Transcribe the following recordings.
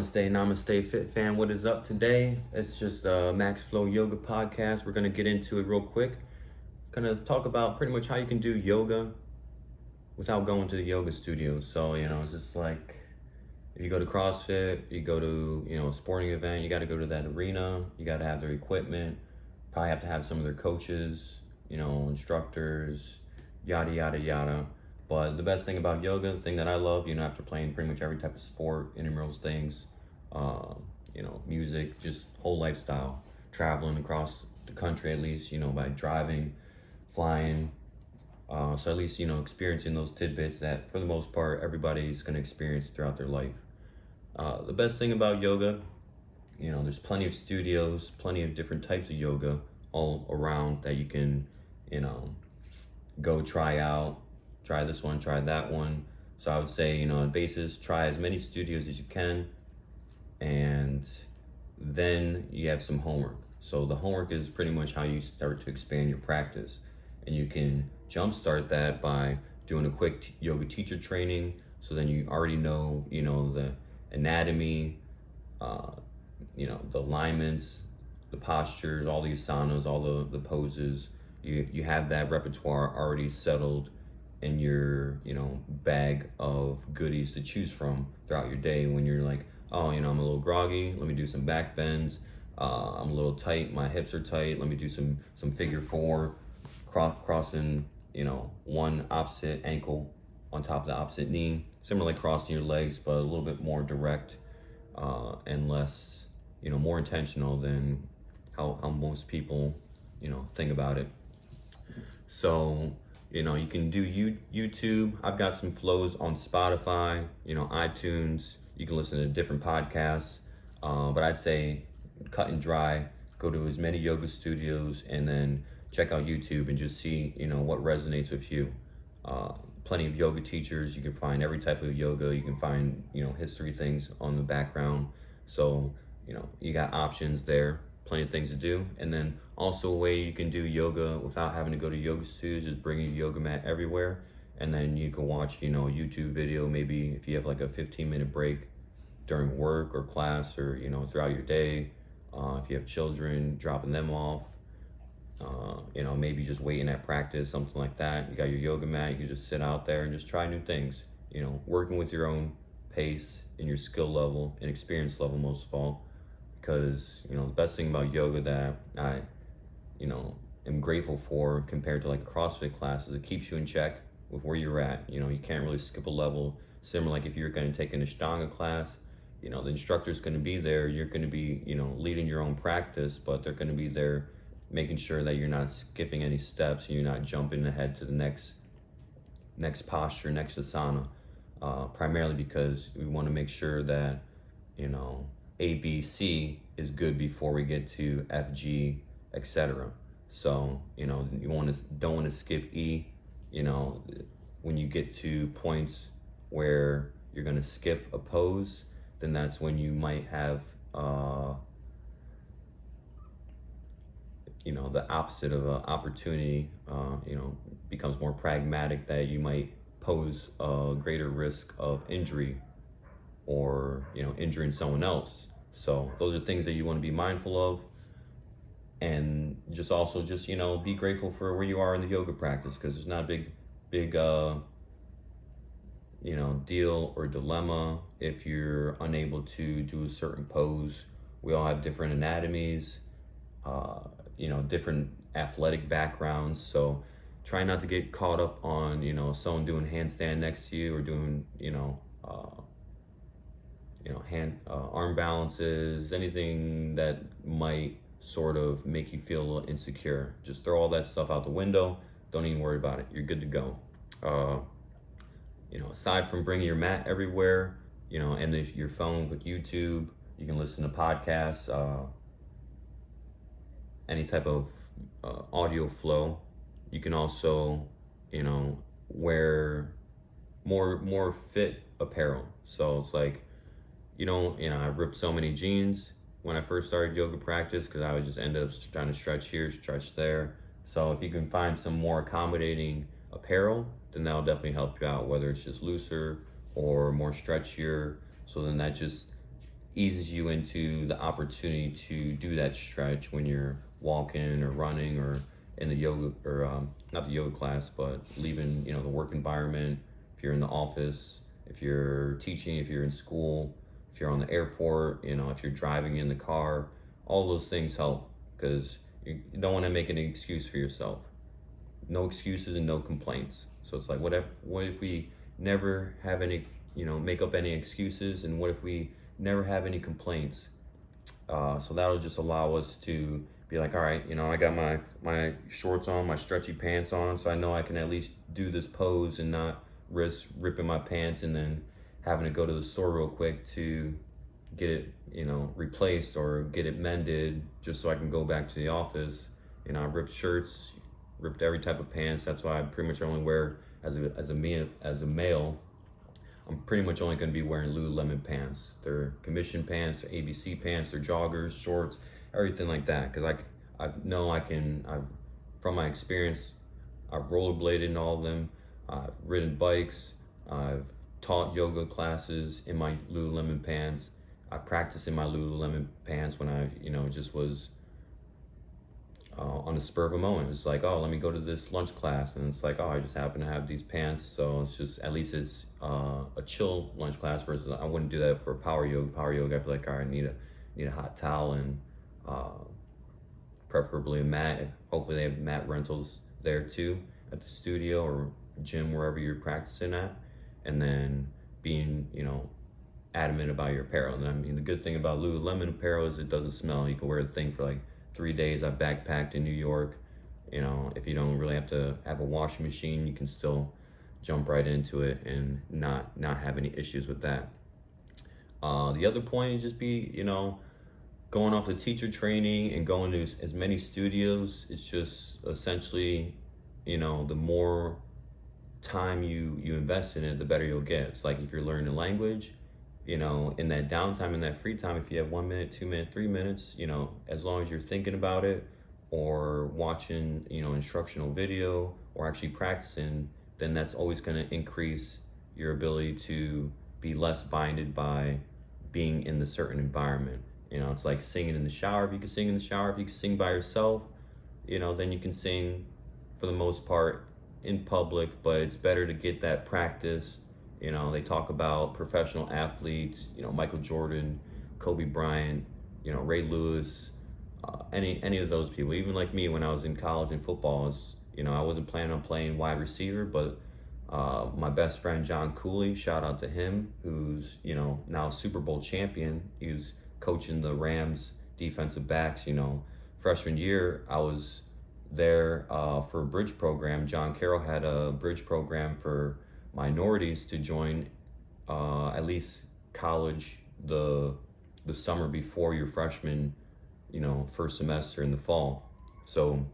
Namaste, Fit Fam. What is up today? It's just a Maxflowyoga podcast. We're going to get into it real quick. Going to talk about pretty much how you can do yoga without going to the yoga studio. So, it's just like if you go to CrossFit, you go to, a sporting event, you got to go to that arena. You got to have their equipment. Probably have to have some of their coaches, instructors, yada, yada, yada. But the best thing about yoga, the thing that I love, after playing pretty much every type of sport, intramurals things, music, just whole lifestyle, traveling across the country at least, by driving, flying. So at least, experiencing those tidbits that for the most part, everybody's going to experience throughout their life. The best thing about yoga, there's plenty of studios, plenty of different types of yoga all around that you can, go try out. Try this one, try that one. So I would say, on basis, try as many studios as you can, and then you have some homework. So the homework is pretty much how you start to expand your practice. And you can jumpstart that by doing a quick yoga teacher training. So then you already know, the anatomy, the alignments, the postures, all the asanas, all the poses. You have that repertoire already settled in your bag of goodies to choose from throughout your day. When you're like, oh, I'm a little groggy, let me do some back bends. I'm a little tight, my hips are tight, let me do some figure four, crossing one opposite ankle on top of the opposite knee, similar like crossing your legs, but a little bit more direct and less more intentional than how most people think about it. So you can do YouTube. I've got some flows on Spotify, iTunes. You can listen to different podcasts. But I'd say cut and dry, go to as many yoga studios and then check out YouTube and just see, what resonates with you. Plenty of yoga teachers. You can find every type of yoga. You can find, history things on the background. So, you got options there. Plenty of things to do. And then also a way you can do yoga without having to go to yoga studios is bring your yoga mat everywhere, and then you can watch a YouTube video, maybe if you have like a 15-minute break during work or class, or throughout your day. If you have children, dropping them off, maybe just waiting at practice, something like that. You got your yoga mat, you can just sit out there and just try new things, working with your own pace and your skill level and experience level most of all. Because the best thing about yoga that I am grateful for compared to like a CrossFit class is it keeps you in check with where you're at. You can't really skip a level. Similar like if you're going to take an Ashtanga class, the instructor's going to be there. You're going to be leading your own practice, but they're going to be there making sure that you're not skipping any steps and you're not jumping ahead to the next posture, next asana. Primarily because we want to make sure that A, B, C is good before we get to F, G, etc. So, you don't want to skip E. When you get to points where you're going to skip a pose, then that's when you might have, the opposite of an opportunity, becomes more pragmatic, that you might pose a greater risk of injury or, injuring someone else. So those are things that you want to be mindful of, and just be grateful for where you are in the yoga practice, because there's not a big deal or dilemma if you're unable to do a certain pose. We all have different anatomies, different athletic backgrounds, so try not to get caught up on someone doing handstand next to you, or doing arm balances, anything that might sort of make you feel a little insecure. Just throw all that stuff out the window. Don't even worry about it. You're good to go. Aside from bringing your mat everywhere, and if your phone with YouTube, you can listen to podcasts, any type of audio flow. You can also, wear more fit apparel. So it's like, I ripped so many jeans when I first started yoga practice, because I would just end up trying to stretch here, stretch there. So if you can find some more accommodating apparel, then that'll definitely help you out, whether it's just looser or more stretchier. So then that just eases you into the opportunity to do that stretch when you're walking or running or in the yoga, or not the yoga class, but leaving, the work environment. If you're in the office, if you're teaching, if you're in school, if you're on the airport, if you're driving in the car, all those things help, because you don't want to make an excuse for yourself. No excuses and no complaints. So it's like, what if we never have any, make up any excuses, and what if we never have any complaints? So that'll just allow us to be like, all right, I got my shorts on, my stretchy pants on, so I know I can at least do this pose and not risk ripping my pants and then having to go to the store real quick to get it, replaced or get it mended just so I can go back to the office. I ripped shirts, ripped every type of pants. That's why I pretty much only wear, as a male, I'm pretty much only going to be wearing Lululemon pants. They're commission pants, they're ABC pants, they're joggers, shorts, everything like that. Because I know from my experience, I've rollerbladed in all of them. I've ridden bikes. I've taught yoga classes in my Lululemon pants. I practiced in my Lululemon pants when I, just was on the spur of a moment. It's like, oh, let me go to this lunch class, and it's like, oh, I just happen to have these pants, so it's just, at least it's a chill lunch class versus I wouldn't do that for power yoga. Power yoga, I'd be like, all right, I need a hot towel and preferably a mat. Hopefully they have mat rentals there too at the studio or gym, wherever you're practicing at, and then being, adamant about your apparel. And I mean, the good thing about Lululemon apparel is it doesn't smell. You can wear the thing for like 3 days. I backpacked in New York. If you don't really have to have a washing machine, you can still jump right into it and not have any issues with that. The other point is just be, going off the teacher training and going to as many studios. It's just essentially, the more time you invest in it, the better you'll get. It's like if you're learning a language, in that downtime, in that free time, if you have 1 minute, 2 minutes, 3 minutes, as long as you're thinking about it or watching, instructional video or actually practicing, then that's always going to increase your ability to be less binded by being in the certain environment. It's like singing in the shower. If you can sing in the shower, if you can sing by yourself, then you can sing for the most part in public, but it's better to get that practice. They talk about professional athletes, Michael Jordan, Kobe Bryant, Ray Lewis, any of those people. Even like me when I was in college in football, I wasn't planning on playing wide receiver, but my best friend John Cooley, shout out to him, who's now Super Bowl champion. He was coaching the Rams defensive backs. Freshman year I was there for a bridge program. John Carroll had a bridge program for minorities to join at least college the summer before your freshman, first semester in the fall. So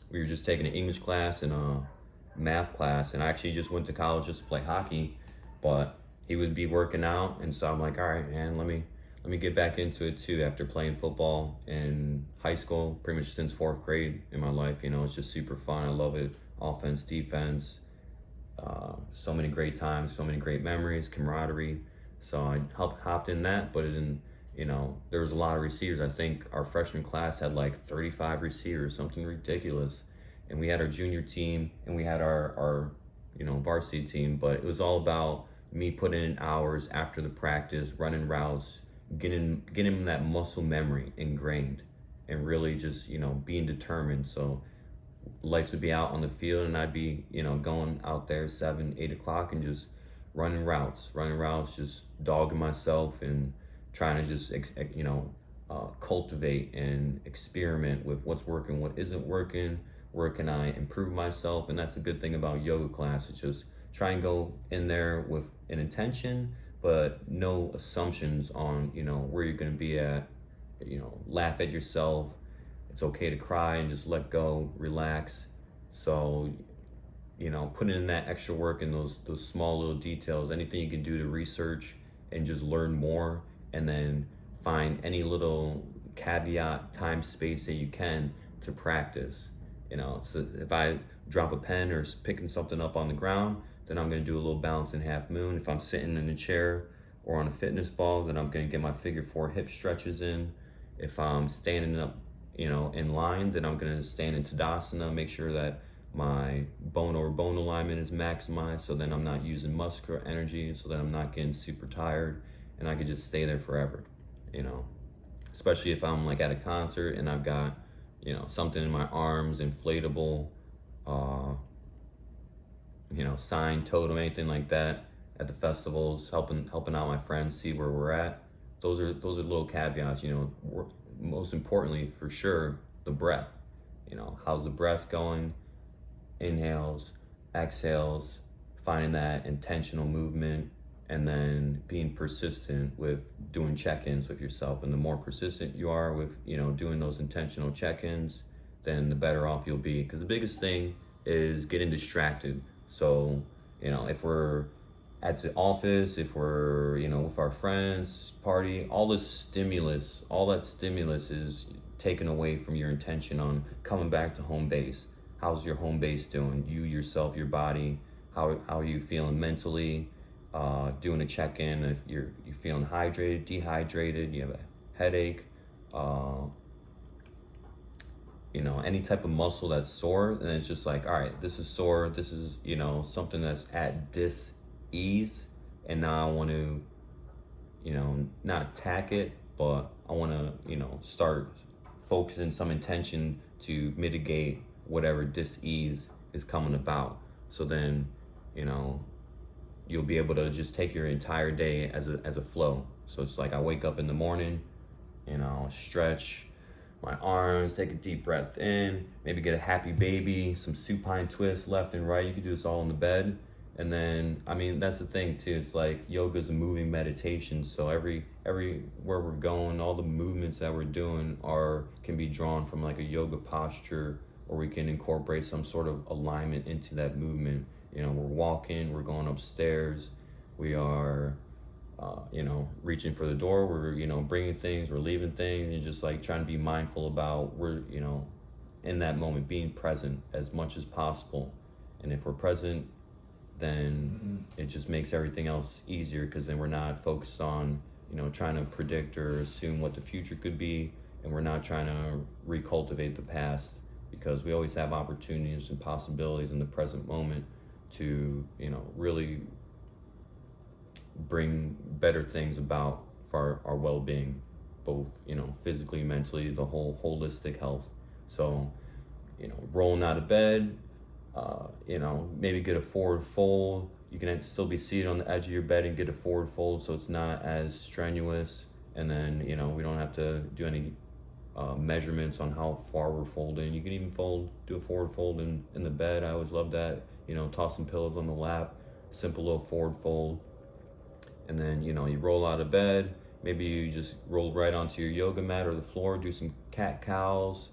we were just taking an English class and a math class, and I actually just went to college just to play hockey, but he would be working out, and so I'm like, all right, man, let me get back into it too. After playing football in high school, pretty much since 4th grade in my life, it's just super fun. I love it. Offense, defense, so many great times, so many great memories, camaraderie. So I hopped in that, but there was a lot of receivers. I think our freshman class had like 35 receivers, something ridiculous. And we had our junior team and we had our varsity team, but it was all about me putting in hours after the practice, running routes, getting that muscle memory ingrained, and really just, being determined. So lights would be out on the field and I'd be, going out there 7, 8 o'clock and just running routes, just dogging myself and trying to just, cultivate and experiment with what's working, what isn't working, where can I improve myself. And that's a good thing about yoga class. It's just try and go in there with an intention, but no assumptions on, where you're going to be at. Laugh at yourself. It's okay to cry and just let go, relax. So, putting in that extra work in those small little details, anything you can do to research and just learn more, and then find any little caveat, time, space that you can to practice. So if I drop a pen or picking something up on the ground, then I'm going to do a little balance in half moon. If I'm sitting in a chair or on a fitness ball, then I'm gonna get my figure 4 hip stretches in. If I'm standing up, in line, then I'm gonna stand in Tadasana, make sure that my bone over bone alignment is maximized, so then I'm not using muscular energy, so that I'm not getting super tired, and I could just stay there forever, you know. Especially if I'm like at a concert and I've got, something in my arms, inflatable, uh, sign, totem, anything like that at the festivals, helping out my friends see where we're at. Those are little caveats. Most importantly, for sure, the breath. How's the breath going? Inhales, exhales, finding that intentional movement, and then being persistent with doing check-ins with yourself. And the more persistent you are with, doing those intentional check-ins, then the better off you'll be. Because the biggest thing is getting distracted. So, if we're at the office, if we're, with our friends, party, all that stimulus is taken away from your intention on coming back to home base. How's your home base doing? You, yourself, your body, how are you feeling mentally? Doing a check-in if you're feeling hydrated, dehydrated, you have a headache, any type of muscle that's sore, and it's just like, all right, this is sore, this is, something that's at dis-ease, and now I want to, not attack it, but I want to, start focusing some intention to mitigate whatever dis-ease is coming about. So then, you'll be able to just take your entire day as a flow. So it's like I wake up in the morning, stretch my arms, take a deep breath in, maybe get a happy baby, some supine twists left and right. You can do this all in the bed. And then, that's the thing too. It's like yoga is a moving meditation. So every where we're going, all the movements that we're doing can be drawn from like a yoga posture, or we can incorporate some sort of alignment into that movement. We're walking, we're going upstairs, we are, reaching for the door, we're, bringing things, we're leaving things, and just like trying to be mindful about we're, in that moment, being present as much as possible. And if we're present, then it just makes everything else easier, because then we're not focused on, trying to predict or assume what the future could be, and we're not trying to recultivate the past, because we always have opportunities and possibilities in the present moment to, really bring better things about for our well-being, both, physically, mentally, the whole holistic health. So, rolling out of bed, maybe get a forward fold. You can still be seated on the edge of your bed and get a forward fold, so it's not as strenuous. And then, we don't have to do any measurements on how far we're folding. You can even do a forward fold in the bed. I always love that. Toss some pillows on the lap, simple little forward fold. And then, you roll out of bed. Maybe you just roll right onto your yoga mat or the floor, do some cat cows,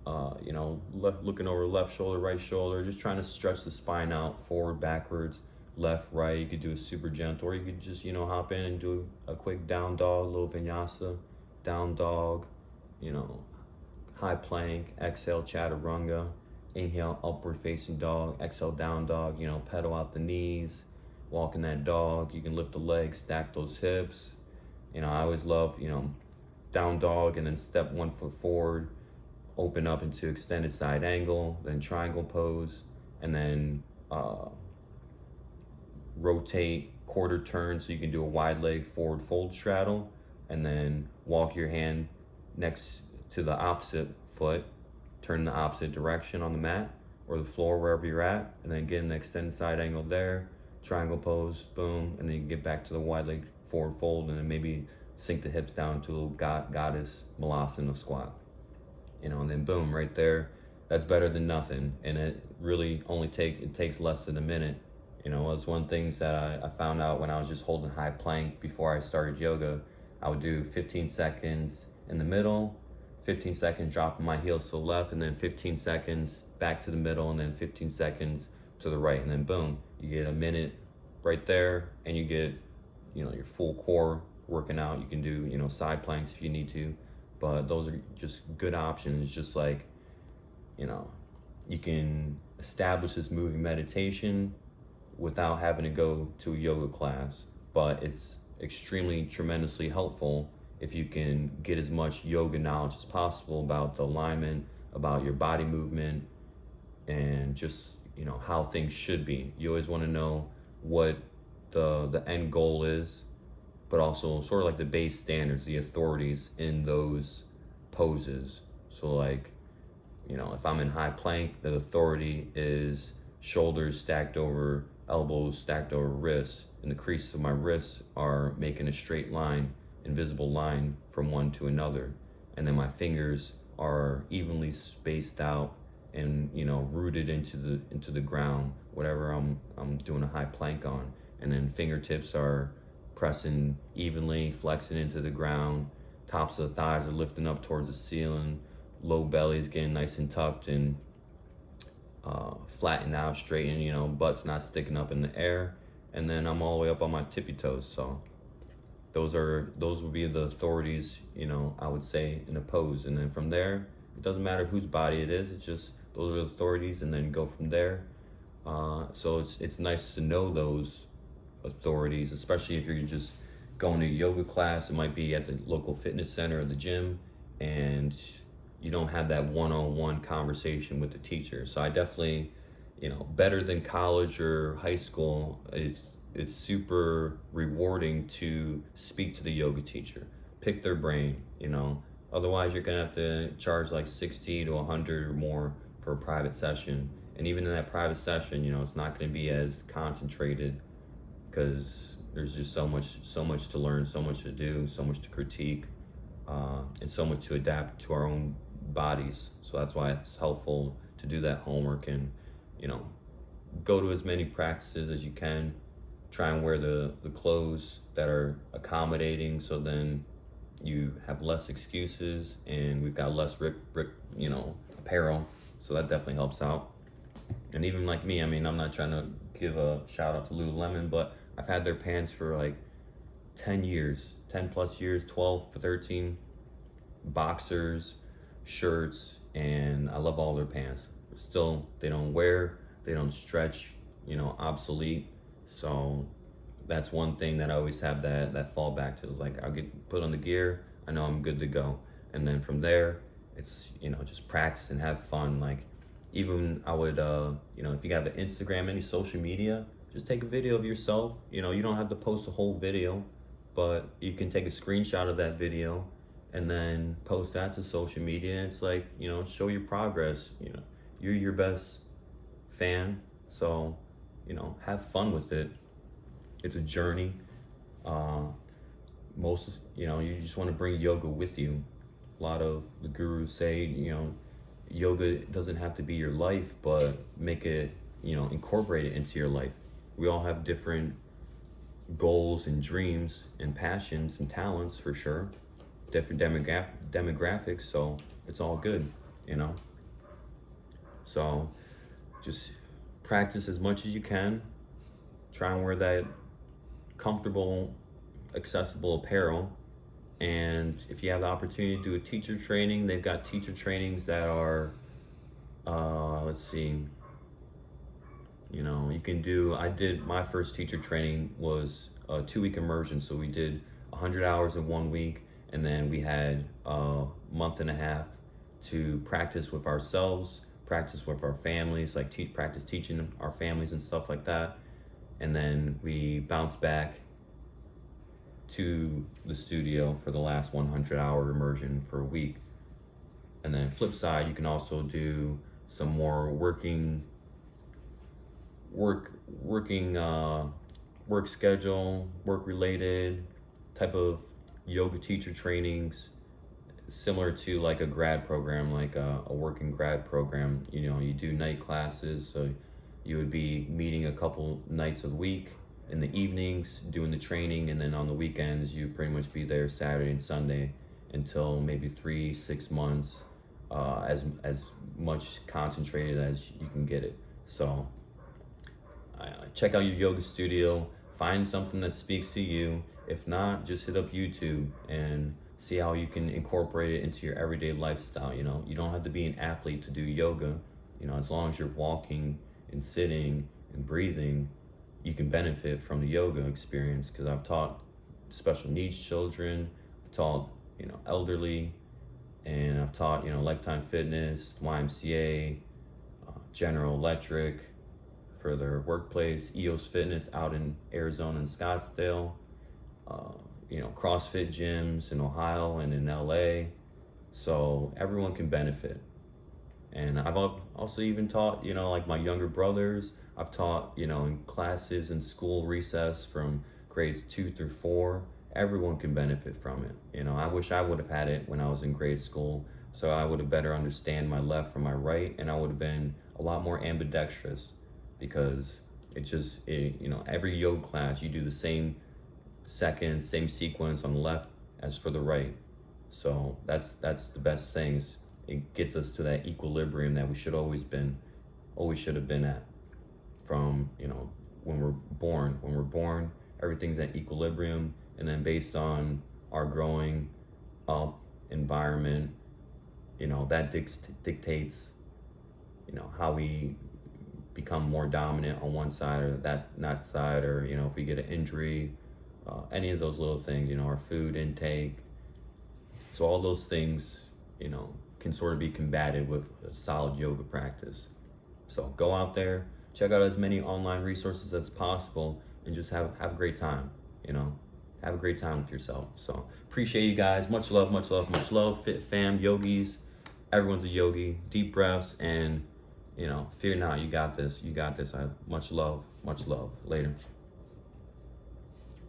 looking over left shoulder, right shoulder, just trying to stretch the spine out, forward, backwards, left, right. You could do a super gentle, or you could just, hop in and do a quick down dog, little vinyasa, down dog, high plank, exhale, chaturanga, inhale, upward facing dog, exhale, down dog, pedal out the knees, walking that dog. You can lift the legs, stack those hips. I always love, down dog, and then step 1 foot forward, open up into extended side angle, then triangle pose, and then rotate quarter turn, so you can do a wide leg forward fold straddle, and then walk your hand next to the opposite foot, turn the opposite direction on the mat or the floor, wherever you're at, and then get in the extended side angle there, triangle pose, boom, and then you can get back to the wide leg forward fold, and then maybe sink the hips down to a little goddess malasana squat, and then boom, right there. That's better than nothing, and it really only takes less than a minute. It's one thing that I found out when I was just holding high plank before I started yoga. I would do 15 seconds in the middle, 15 seconds dropping my heels to the left, and then 15 seconds back to the middle, and then 15 seconds to the right, and then boom, you get a minute right there, and you get, your full core working out. You can do, side planks if you need to, but those are just good options. Just like, you can establish this moving meditation without having to go to a yoga class, but it's extremely tremendously helpful if you can get as much yoga knowledge as possible about the alignment, about your body movement, and just, you know, how things should be. You always want to know what the end goal is, but also sort of like the base standards, the authorities in those poses. So like, you know, if I'm in high plank, the authority is shoulders stacked over elbows, stacked over wrists, and the creases of my wrists are making a straight line, invisible line from one to another. And then my fingers are evenly spaced out and, you know, rooted into the ground, whatever I'm doing a high plank on. And then fingertips are pressing evenly, flexing into the ground. Tops of the thighs are lifting up towards the ceiling. Low belly is getting nice and tucked and flattened out, straightened, you know, butt's not sticking up in the air. And then I'm all the way up on my tippy toes. So those would be the authorities, you know, I would say in a pose. And then from there, it doesn't matter whose body it is, it's just those are the authorities, and then go from there. So it's nice to know those authorities, especially if you're just going to a yoga class. It might be at the local fitness center or the gym, and you don't have that one-on-one conversation with the teacher. So I definitely, you know, better than college or high school, it's super rewarding to speak to the yoga teacher, pick their brain, you know. Otherwise you're gonna have to charge like 60 to 100 or more for a private session. And even in that private session, you know, it's not gonna be as concentrated because there's just so much to learn, so much to do, so much to critique, and so much to adapt to our own bodies. So that's why it's helpful to do that homework and, you know, go to as many practices as you can. Try and wear the clothes that are accommodating, so then you have less excuses, and we've got less rip, you know, apparel. So that definitely helps out. And even like me, I mean, I'm not trying to give a shout out to Lululemon, but I've had their pants for like 10 years, 10 plus years, 12 for 13, boxers, shirts, and I love all their pants. Still, they don't wear, they don't stretch, you know, obsolete. So that's one thing that I always have that fallback to. Is like, I'll get put on the gear, I know I'm good to go. And then from there, it's, you know, just practice and have fun. Like, even I would, you know, if you have an Instagram, any social media, just take a video of yourself. You know, you don't have to post a whole video, but you can take a screenshot of that video and then post that to social media. It's like, you know, show your progress. You know, you're your best fan, so, you know, have fun with it. It's a journey. Most, you know, you just want to bring yoga with you. A lot of the gurus say, you know, yoga doesn't have to be your life, but make it, you know, incorporate it into your life. We all have different goals and dreams and passions and talents, for sure. Different demographics, so it's all good, you know. So just practice as much as you can. Try and wear that comfortable, accessible apparel. And if you have the opportunity to do a teacher training, they've got teacher trainings that are, let's see, you know, you can do, I did, my first teacher training was a 2-week immersion. So we did 100 hours in 1 week, and then we had a month and a half to practice with ourselves, practice with our families, like practice teaching our families and stuff like that. And then we bounced back to the studio for the last 100-hour immersion for a week. And then flip side, you can also do some more work schedule, work related type of yoga teacher trainings, similar to like a grad program, like a working grad program. You know, you do night classes, so you would be meeting a couple nights a week in the evenings, doing the training, and then on the weekends you pretty much be there Saturday and Sunday until maybe 3-6 months, as much concentrated as you can get it. So check out your yoga studio, find something that speaks to you. If not, just hit up YouTube and see how you can incorporate it into your everyday lifestyle. You know, you don't have to be an athlete to do yoga. You know, as long as you're walking and sitting and breathing, you can benefit from the yoga experience. Because I've taught special needs children. I've taught, elderly, and I've taught, Lifetime Fitness, YMCA, General Electric for their workplace, EOS Fitness out in Arizona and Scottsdale, CrossFit gyms in Ohio and in LA. So everyone can benefit. And I've also even taught, like my younger brothers. I've taught, in classes in school recess from grades 2 through 4. Everyone can benefit from it. I wish I would have had it when I was in grade school, so I would have better understand my left from my right, and I would have been a lot more ambidextrous, because every yoga class, you do the same seconds, same sequence on the left as for the right. So that's the best thing. It gets us to that equilibrium that we should have been at from, when we're born. When we're born, everything's at equilibrium, and then based on our growing up environment, that dictates, how we become more dominant on one side or that side, or, if we get an injury, any of those little things, our food intake. So all those things, can sort of be combated with a solid yoga practice. So go out there, check out as many online resources as possible, and just have a great time, have a great time with yourself. So appreciate you guys. Much love, much love, much love. Fit fam, yogis, everyone's a yogi. Deep breaths, and fear not. You got this. I much love, much love. Later.